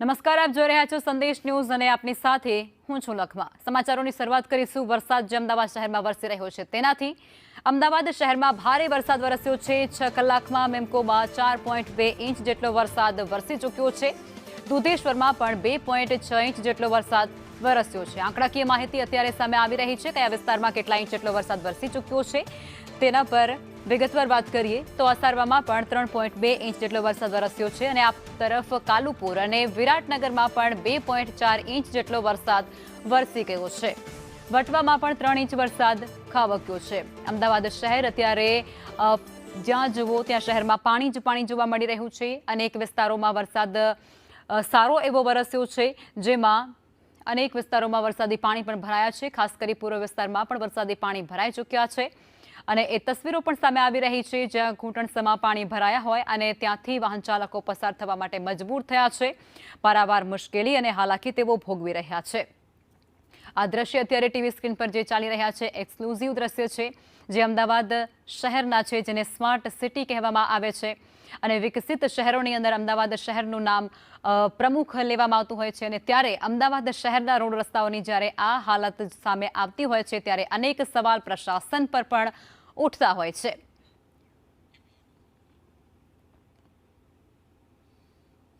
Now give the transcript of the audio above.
નમસ્કાર, આપ જોઈ રહ્યા છો સંદેશ ન્યૂઝ અને આપની સાથે હું છું લખમા। સમાચારોની શરૂઆત કરીશું વરસાદ જે અમદાવાદ શહેરમાં વરસી રહ્યો છે તેનાથી। અમદાવાદ શહેરમાં ભારે વરસાદ વરસ્યો છે। 6 કલાકમાં મેમકોમાં 4.2 ઇંચ જેટલો વરસાદ વરસી ચૂક્યો છે। દુધેશ્વરમાં પણ 2.6 ઇંચ જેટલો વરસાદ વરસ્યો છે। આંકડાકીય માહિતી અત્યારે સામે આવી રહી છે। કયા વિસ્તારમાં કેટલા ઇંચ જેટલો વરસાદ વરસી ચૂક્યો છે તેના પર વિગતવાર વાત કરીએ તો અસારવામાં પણ 3.2 ઇંચ જેટલો વરસાદ વરસ્યો છે અને આ તરફ કાલુપુર અને વિરાટનગરમાં પણ 2.4 ઇંચ જેટલો વરસાદ વરસી ગયો છે। વટવામાં પણ 3 ઇંચ વરસાદ ખાબક્યો છે। અમદાવાદ શહેર અત્યારે જ્યાં જુઓ ત્યાં શહેરમાં પાણી જ પાણી જોવા મળી રહ્યું છે। અનેક વિસ્તારોમાં વરસાદ સારો એવો વરસ્યો છે, જેમાં અનેક વિસ્તારોમાં વરસાદી પાણી પણ ભરાયા છે। ખાસ કરી પૂર્વ વિસ્તારમાં પણ વરસાદી પાણી ભરાઈ ચૂક્યા છે અને એ તસવીરો પણ સામે આવી રહી છે, જ્યાં ઘૂંટણસમાં પાણી ભરાયા હોય અને ત્યાંથી વાહન ચાલકો પસાર થવા માટે મજબૂર થયા છે। પારાવાર મુશ્કેલી અને હાલાકી તેઓ ભોગવી રહ્યા છે। આ દ્રશ્ય અત્યારે ટીવી સ્ક્રીન પર જે ચાલી રહ્યા છે એક્સક્લુઝિવ દ્રશ્ય છે, જે અમદાવાદ શહેરના છે, જેને સ્માર્ટ સિટી કહેવામાં આવે છે અને વિકસિત શહેરોની અંદર અમદાવાદ શહેરનું નામ પ્રમુખ લેવામાં આવતું હોય છે અને ત્યારે અમદાવાદ શહેરના રોડ રસ્તાઓની જ્યારે આ હાલત સામે આવતી હોય છે ત્યારે અનેક સવાલ પ્રશાસન પર પણ ઉઠતા હોય છે।